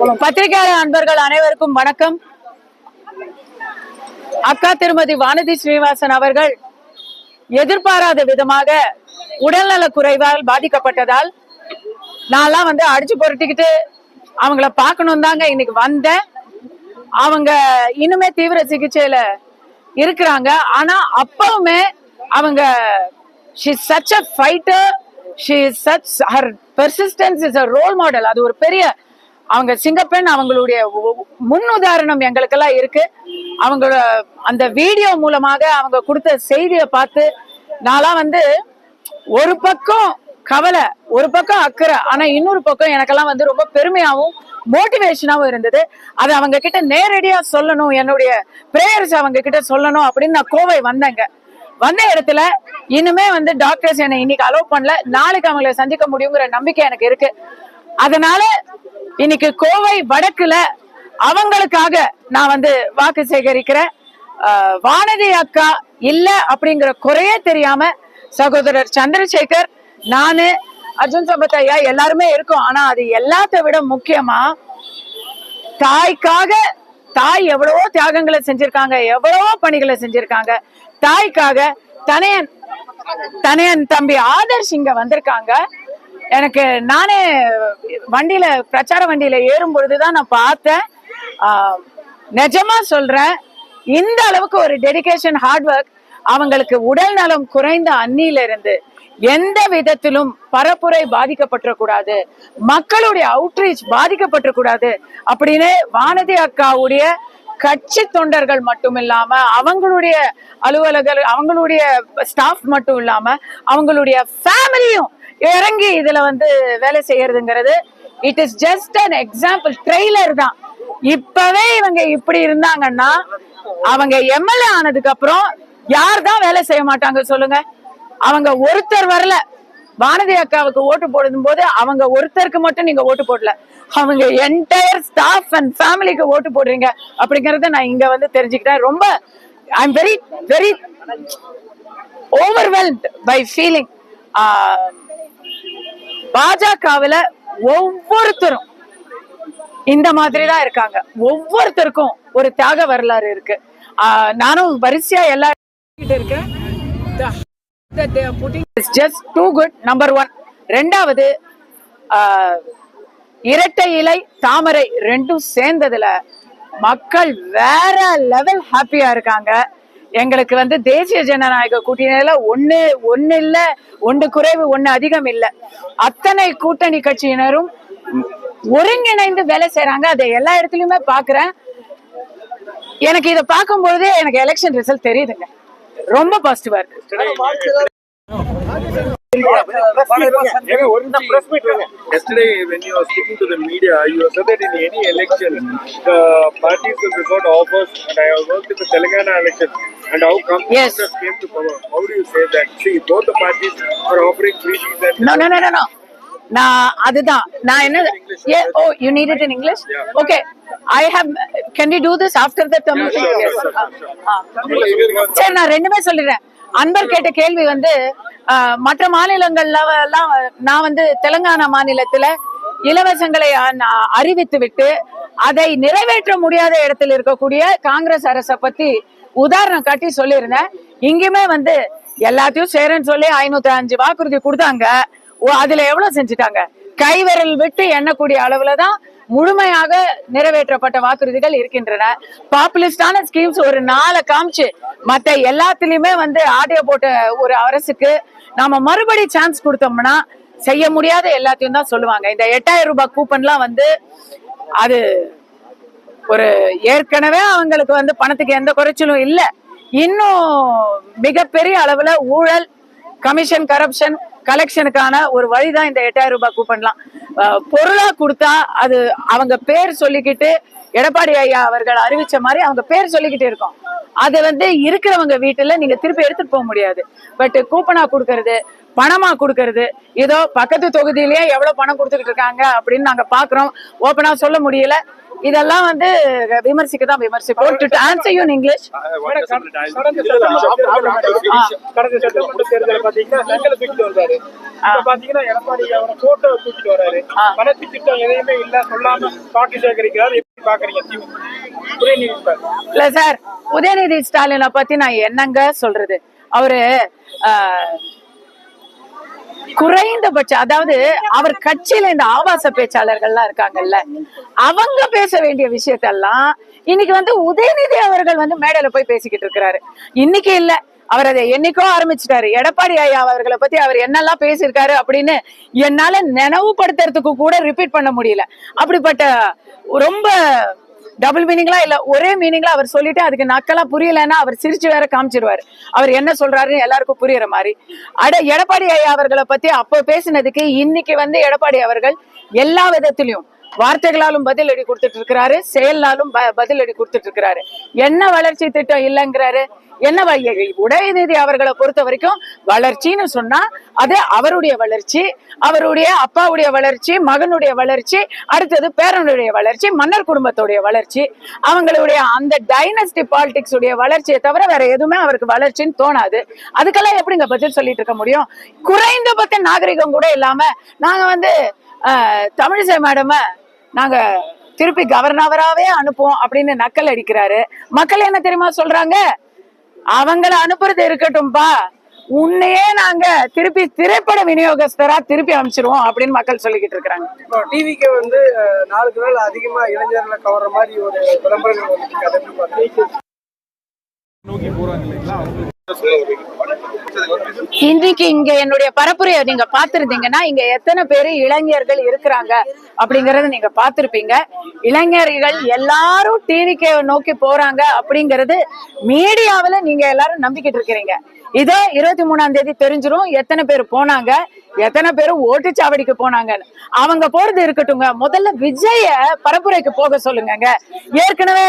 பத்திரிகையாளர் அன்பர்கள் அனைவருக்கும் வணக்கம். அக்கா திருமதி வானதி ஸ்ரீனிவாசன் அவர்கள் எதிர்பாராத விதமாக உடல்நல குறைவால் பாதிக்கப்பட்டதால் நான் அடிச்சு புரட்டிக்கிட்டு அவங்கள பார்க்கணும் தாங்க இன்னைக்கு வந்தேன். அவங்க இன்னுமே தீவிர சிகிச்சையில இருக்கிறாங்க. ஆனா அப்பவுமே அவங்க she is such a fighter, she is such, her persistence is a role model. அது ஒரு பெரிய அவங்க சிங்கப்பெண், அவங்களுடைய முன் உதாரணம் எங்களுக்கெல்லாம் இருக்கு. அவங்களோட அந்த வீடியோ மூலமாக அவங்க கொடுத்த செய்தியை பார்த்து நான் ஒரு பக்கம் கவலை, ஒரு பக்கம் அக்கறை, ஆனா இன்னொரு பக்கம் எனக்கெல்லாம் ரொம்ப பெருமையாவும் மோட்டிவேஷனாவும் இருந்தது. அது அவங்க கிட்ட நேரடியா சொல்லணும், என்னுடைய பிரேயர்ஸ் அவங்க கிட்ட சொல்லணும் அப்படின்னு நான் கோவை வந்தேங்க. வந்த இடத்துல இன்னுமே டாக்டர்ஸ் என்னை இன்னைக்கு அலோவ் பண்ணல, நாளைக்கு அவங்களை சந்திக்க முடியுங்கிற நம்பிக்கை எனக்கு இருக்கு. அதனால இன்னைக்கு கோவை வடக்குல அவங்களுக்காக நான் வாக்கு சேகரிக்கிறேன். வானதி அக்கா இல்ல அப்படிங்கிற குறையே தெரியாம சகோதரர் சந்திரசேகர், நானு, அர்ஜுன் சம்பத் ஐயா எல்லாருமே இருக்கோம். ஆனா அது எல்லாத்த விட முக்கியமா தாய்க்காக, தாய் எவ்வளவோ தியாகங்களை செஞ்சிருக்காங்க, எவ்வளவோ பணிகளை செஞ்சிருக்காங்க. தாய்க்காக தனையன் தம்பி ஆதர்ஷ் இங்க வந்திருக்காங்க. எனக்கு நானே வண்டியில, பிரச்சார வண்டியில ஏறும் பொழுதுதான் நான் பார்த்தேன். நிஜமா சொல்றேன், இந்த அளவுக்கு ஒரு டெடிகேஷன், ஹார்ட் ஒர்க். அவங்களுக்கு உடல் நலம் குறைந்த அன்னியில இருந்து எந்த விதத்திலும் பரப்புரை பாதிக்கப்பட்டிருக்கூடாது, மக்களுடைய அவுட்ரீச் பாதிக்கப்பட்டிருக்கூடாது அப்படின்னு வானதி அக்காவுடைய கட்சி தொண்டர்கள் மட்டும் இல்லாம, அவங்களுடைய அலுவலர்கள், அவங்களுடைய ஸ்டாஃப் மட்டும் இல்லாம, அவங்களுடைய ஃபேமிலியும் இறங்கி இதுல வேலை செய்யறதுங்கிறது it is just an example, trailer தான். இப்பவே இவங்க இப்படி இருந்தாங்கன்னா அவங்க எம்எல்ஏ ஆனதுக்கு அப்புறம் யார் தான் வேலை செய்ய மாட்டாங்க சொல்லுங்க? அவங்க ஒருத்தர் வரல. வானதி அக்காவுக்கு ஓட்டு போடும் போது அவங்க ஒருத்தருக்கு மட்டும் நீங்க ஓட்டு போடல, அவங்க என்டையர் ஸ்டாஃப் அண்ட் ஃபேமிலிக்கு ஓட்டு போடுறீங்க அப்படிங்கறத நான் இங்க தெரிஞ்சுக்கிட்டேன். ரொம்ப I am very very overwhelmed by feeling. பாஜகவுல ஒவ்வொருத்தரும் இந்த மாதிரி தான் இருக்காங்க. ஒவ்வொருத்தருக்கும் ஒரு தியாக வரலாறு இருக்கு. நானும் வரிசையா எல்லாரும் இருக்கேன். that they are putting is just too good. number 1. ரெண்டாவது, இரட்டை இலை தாமரை ரெண்டும் சேர்ந்ததுல மக்கள் வேற லெவல் ஹாப்பியா இருக்காங்க. எங்களுக்கு தேசிய ஜனநாயக கூட்டணியில ஒண்ணு இல்ல, ஒன்று குறைவு ஒண்ணு அதிகம் இல்ல, அத்தனை கூட்டணி கட்சியினரும் ஒருங்கிணைந்து வேலை செய்யறாங்க. அதை எல்லா இடத்துலயுமே பாக்குறேன். எனக்கு இதை பார்க்கும்போது எனக்கு எலெக்ஷன் ரிசல்ட் தெரியுதுங்க, ரொம்ப பாசிட்டிவா இருக்கு. Yesterday, when you were speaking to the media, you said that in any election, the parties will resort offers, and I have worked in the Telangana election, and how come Congress came to power? How do you say that? See, both the parties are offering freebies and... No. அதுதான் நான் என்ன, oh, you need it in English? Yeah. Okay, I have, can we do this after the term? Yes. சரி, நான் ரெண்டுமே சொல்லிடுறேன். அன்பர் கேட்ட கேள்வி மற்ற மாநிலங்கள்ல எல்லாம் நான் தெலுங்கானா மாநிலத்துல இலவசங்களை அறிவித்து விட்டு அதை நிறைவேற்ற முடியாத இடத்துல இருக்கக்கூடிய காங்கிரஸ் அரசை பத்தி உதாரணம் காட்டி சொல்லியிருந்தேன். இங்குமே எல்லாத்தையும் சேரன்னு சொல்லி 505 வாக்குறுதி கொடுத்தாங்க. அதுல எவ்வளவு செஞ்சுட்டாங்க? கைவிரல் விட்டு எண்ணக்கூடிய அளவுலதான் முழுமையாக நிறைவேற்றப்பட்ட வாக்குறுதிகள் இருக்கின்றன. பாப்புலிஸ்டான ஸ்கீம்ஸ் ஒரு 4 காமிச்சு மத்த எல்லாத்திலயுமே ஆடியோ போட்ட ஒரு அரசுக்கு நாம மறுபடி சான்ஸ் கொடுத்தோம்னா செய்ய முடியாத எல்லாத்தையும் தான் சொல்லுவாங்க. இந்த 8000 ரூபாய் கூப்பன்லாம் அது ஒரு ஏற்கனவே அவங்களுக்கு பணத்துக்கு எந்த குறைச்சலும் இல்ல. இன்னும் மிகப்பெரிய அளவுல ஊழல், கமிஷன், கரப்ஷன், கலெக்ஷனுக்கான ஒரு வழிதான் இந்த 8000 ரூபாய் கூப்பன்லாம். பொருளா கொடுத்தா அது அவங்க பேர் சொல்லிக்கிட்டு, எடப்பாடி ஐயா அவர்கள் அறிவிச்ச மாதிரி அவங்க பேர் சொல்லிக்கிட்டு இருக்கோம். அது இருக்கிறவங்க வீட்டுல நீங்க திருப்பி எடுத்துட்டு போக முடியாது. பட் கூப்பனா கொடுக்கறது, பணமா கொடுக்கறது, ஏதோ பக்கத்து தொகுதியிலேயே எவ்வளவு பணம் கொடுத்துக்கிட்டு இருக்காங்க அப்படின்னு நாங்க பாக்குறோம். ஓப்பனா சொல்ல முடியல. இதெல்லாம் வந்து விமர்சிக்க தான் விமர்சிப்போம். To answer you in English, கடந்த சட்டமன்ற தேர்தலை பாத்தீங்கன்னா செங்கலை தூக்கிட்டு வந்தாரு. இப்ப பாத்தீங்கன்னா எடப்பாடி அவரை போட்டோ தூக்கிட்டு வராரு. வளர்ச்சி திட்டம் எதையுமே இல்ல சொல்லாம பாக்கி சேகரிக்கிறாரு. எப்படி பாக்குறீங்க உதயநிதி ஸ்டாலின்? இல்ல சார், உதயநிதி ஸ்டாலினை பத்தி நான் என்னங்க சொல்றது? அவரு குறைந்தபட்சம், அதாவது அவர் கட்சியில இந்த ஆபாச பேச்சாளர்கள்லாம் இருக்காங்கல்ல, அவங்க பேச வேண்டிய விஷயத்தெல்லாம் இன்னைக்கு வந்து உதயநிதி அவர்கள் வந்து மேடையில போய் பேசிக்கிட்டு இருக்கிறாரு. இன்னைக்கு இல்ல, அவர் அதை என்னைக்கோ ஆரம்பிச்சுட்டாரு. எடப்பாடி ஐயா அவர்களை பத்தி அவர் என்னெல்லாம் பேசியிருக்காரு அப்படின்னு என்னால நினைவுபடுத்துறதுக்கு கூட ரிப்பீட் பண்ண முடியல. அப்படிப்பட்ட ரொம்ப டபுள் மீனிங்லா இல்ல, ஒரே மீனிங்ல அவர் சொல்லிட்டு அதுக்கு நக்கலா புரியலன்னா அவர் சிரிச்சு வேற காமிச்சிருவாரு. அவர் என்ன சொல்றாருன்னு எல்லாருக்கும் புரியுற மாதிரி. எடப்பாடி ஐயா அவர்களை பத்தி அப்ப பேசினதுக்கு இன்னைக்கு வந்து எடப்பாடி அவர்கள் எல்லா விதத்திலையும் வார்த்தைகளாலும் பதிலடி கொடுத்துட்டு இருக்கிறாரு, செயலாலும் பதிலடி கொடுத்துட்டு இருக்கிறாரு. என்ன வளர்ச்சி திட்டம் இல்லைங்கிறாரு? என்ன உதயநிதி அவர்களை பொறுத்த வரைக்கும் வளர்ச்சின்னு சொன்னா அது அவருடைய வளர்ச்சி, அவருடைய அப்பாவுடைய வளர்ச்சி, மகனுடைய வளர்ச்சி, அடுத்தது பேரனுடைய வளர்ச்சி, மன்னர் குடும்பத்துடைய வளர்ச்சி, அவங்களுடைய அந்த டைனஸ்டி பாலிடிக்ஸ் உடைய வளர்ச்சியை தவிர வேற எதுவுமே அவருக்கு வளர்ச்சின்னு தோணாது. அதுக்கெல்லாம் எப்படிங்க பதில் சொல்லிட்டு இருக்க முடியும்? குறைந்தபட்ச நாகரிகம் கூட இல்லாம நாங்க வந்து தமிழிசை மேடம நாங்க திருப்பி கவர்னராவே அனுப்புவோம் அப்படின்னு நக்கல் அடிக்கிறாரு. மக்கள் என்ன தெரியுமா சொல்றாங்க? அவங்கள அனுப்புறது இருக்கட்டும்பா, உன்னையே நாங்க திருப்பி திரைப்பட விநியோகஸ்தரா திருப்பி அமைச்சிருவோம் அப்படின்னு மக்கள் சொல்லிக்கிட்டு இருக்காங்க. இப்போ டிவிக்கு வந்து நாளுக்கு நாள் அதிகமா இளைஞர்களை கவர்ற மாதிரி ஒரு விளம்பரங்கள் வந்து நோக்கி போறாங்க இல்லைங்களா? இன்றைக்கு இங்க என்னுடைய பரப்புரையை நீங்க பாத்திருந்தீங்கன்னா இங்க எத்தனை பேரு இளைஞர்கள் இருக்கிறாங்க அப்படிங்கறத நீங்க பாத்திருப்பீங்க. இளைஞர்கள் எல்லாரும் டிவிக்கு நோக்கி போறாங்க அப்படிங்கறது மீடியாவில நீங்க எல்லாரும் நம்பிக்கிட்டு இருக்கிறீங்க. இதோ 23ஆம் தேதி தெரிஞ்சிரும் எத்தனை பேர் போனாங்க, எத்தனை பேரும் ஓட்டுச்சாவடிக்கு போனாங்கன்னு. அவங்க போறது இருக்கட்டுங்க, முதல்ல விஜய பரப்புரைக்கு போக சொல்லுங்க. ஏற்கனவே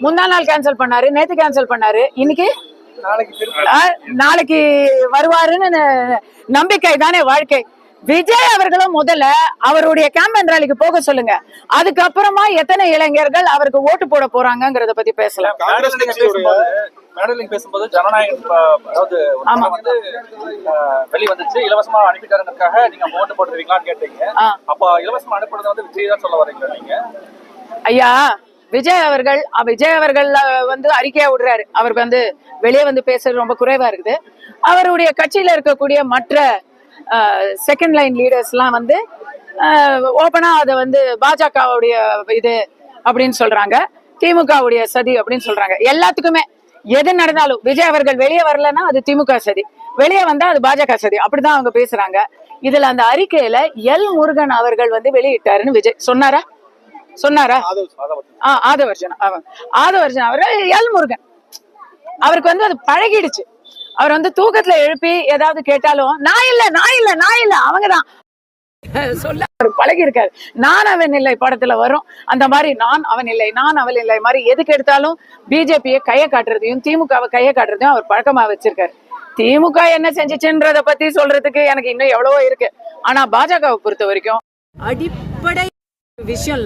முந்தா நாள் கேன்சல் பண்ணாரு, நேத்து கேன்சல் பண்ணாரு, இன்னைக்கு நாளைக்கு வருவாருன்னு நம்பிக்கை தானே வாழ்க்கை. விஜய் அவர்களும் முதல்ல அவருடைய கேம்பெயின் ரேலிக்கு போக சொல்லுங்க. அதுக்கப்புறமா எத்தனை இளைஞர்கள் அவருக்கு ஓட்டு போட போறாங்கிறத பத்தி பேசலாம். மேடலிங் பேசும்போது ஜனநாயகம் அதாவது வெளி வந்துச்சு, இலவசமா அனுப்பிட்டாருக்காக நீங்க ஓட்டு போட்டுருவீங்களான்னு கேட்டீங்க. அப்ப இலவசமா அனுப்புறது வந்து விஜய் தான் சொல்ல வரீங்களா நீங்க? ஐயா, விஜய் அவர்கள் வந்து அறிக்கையா விடுறாரு. அவருக்கு வந்து வெளியே வந்து பேசுறது ரொம்ப குறைவா இருக்குது. அவருடைய கட்சியில இருக்கக்கூடிய மற்ற செகண்ட் லைன் லீடர்ஸ் எல்லாம் வந்து ஓபனா அதை வந்து பாஜகவுடைய இது அப்படின்னு சொல்றாங்க, திமுகவுடைய சதி அப்படின்னு சொல்றாங்க. எல்லாத்துக்குமே எது நடந்தாலும் விஜய் அவர்கள் வெளியே வரலன்னா அது திமுக சதி, வெளியே வந்தா அது பாஜக சதி, அப்படிதான் அவங்க பேசுறாங்க. இதுல அந்த அறிக்கையில எல் முருகன் அவர்கள் வந்து வெளியிட்டாருன்னு விஜய் சொன்னாரா? ஆதவர்ஜன் அவர்கள் எல் முருகன் அவருக்கு வந்து அது பழகிடுச்சு. அவர் வந்து தூக்கத்துல எழுப்பி ஏதாவது கேட்டாலும் நான் இல்ல அவங்கதான் சொல்ல பழகி இருக்காரு. நான் அவன் இல்லை படத்துல வரும் அந்த மாதிரி, நான் அவன் இல்லை மாதிரி எதுக்கு எடுத்தாலும் பிஜேபியை கையை காட்டுறதையும் திமுகவை கையை காட்டுறதையும் அவர் பழக்கமா வச்சிருக்காரு. திமுக என்ன செஞ்சுச்சுன்றத பத்தி சொல்றதுக்கு எனக்கு இன்னும் எவ்வளவோ இருக்கு. ஆனா பாஜகவை பொறுத்த வரைக்கும் அடிப்படை விஷயம்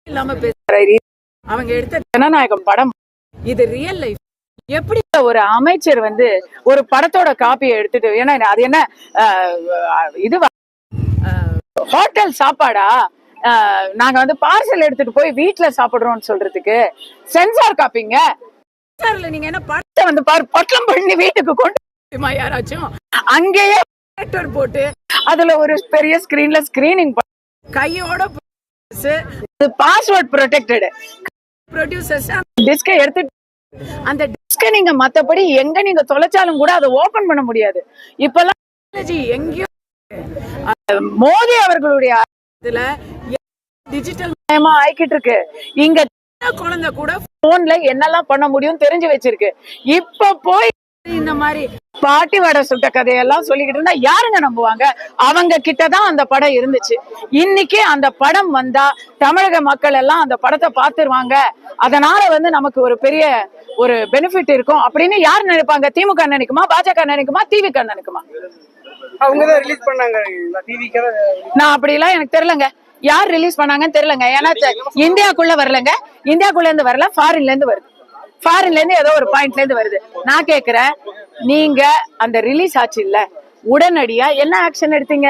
இல்லாம பேசுறாரு. அவங்க எடுத்த ஜனநாயகம் படம் இது ரியல் லைஃப். எப்படி ஒரு அமைச்சர் வந்து ஒரு படத்தோட காப்பியை எடுத்துட்டு, ஏன்னா அது என்ன இது ஹோட்டல் சாப்பாடா, நாங்க வந்து பார்சல் எடுத்துட்டு போய் வீட்டுல சாப்பிடுறோம்னு சொல்றதுக்கு சென்சார் காப்பிங்க. சென்சார்ல நீங்க என்ன படத்தை வந்து பொட்டலம் பண்ணி வீட்டுக்கு கொண்டு யாராச்சும் அங்கேயே போட்டு அதுல ஒரு பெரிய ஸ்கிரீன்ல ஸ்கிரீனிங் கையோட பாஸ்வேர்ட் ப்ரொடெக்டட் ப்ரொடியூசர்ஸ் டிஸ்கை எடுத்துட்டு அந்த டிஸ்கை நீங்க மத்தபடி எங்க நீங்க தொலைச்சாலும் கூட அதை ஓபன் பண்ண முடியாது. இப்பெல்லாம் எங்கேயும் மோடி அவர்களுடைய டிஜிட்டல் மயமா ஆயிக்கிட்டு இருக்கு. இங்க குழந்தை கூட போன்ல என்னெல்லாம் பண்ண முடியும் தெரிஞ்சு வச்சிருக்கு. இப்ப போய் இந்த மாதிரி பாட்டி வடை சுட்ட கதையெல்லாம் சொல்லிக்கிட்டு இருந்தா யாருங்க நம்புவாங்க? அவங்க கிட்டதான் அந்த படம் இருந்துச்சு. இன்னைக்கு அந்த படம் வந்தா தமிழக மக்கள் எல்லாம் அந்த படத்தை பார்த்துருவாங்க, அதனால வந்து நமக்கு ஒரு பெரிய ஒரு பெனிஃபிட் இருக்கும் அப்படின்னு யார் நினைப்பாங்க? திமுக நினைக்குமா, பாஜக நினைக்குமா, திவிக நினைக்குமா? அவங்கதான் ரிலீஸ் பண்ணாங்க. நான் அப்படிலாம் எனக்கு தெரியலங்க. யார் ரிலீஸ் பண்ணாங்கன்னு தெரியலங்க. ஏன்னா இந்தியாக்குள்ள வரலங்க, இந்தியாக்குள்ள இருந்து வரல, ஃபாரின்ல இருந்து வருது. ஃபாரின்ல இருந்து ஏதோ ஒரு பாயிண்ட்ல இருந்து வருது. நான் கேக்குறேன், நீங்க அந்த ரிலீஸ் ஆச்சு இல்ல, உடனடியா என்ன ஆக்ஷன் எடுத்தீங்க?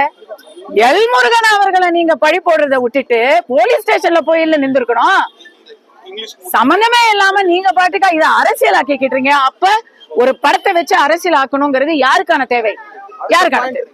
எல்முருகன் அவர்களை நீங்க பழி போடுறத விட்டுட்டு போலீஸ் ஸ்டேஷன்ல போய் இல்ல நின்றுக்கணும். சம்பந்தமே இல்லாம நீங்க பாட்டுக்கா இதை அரசியல் ஆக்கிக்கிட்டீங்க. அப்ப ஒரு படத்தை வச்சு அரசியல் ஆக்கணுங்கிறது யாருக்கான தேவை? யாருக்கான தேவை?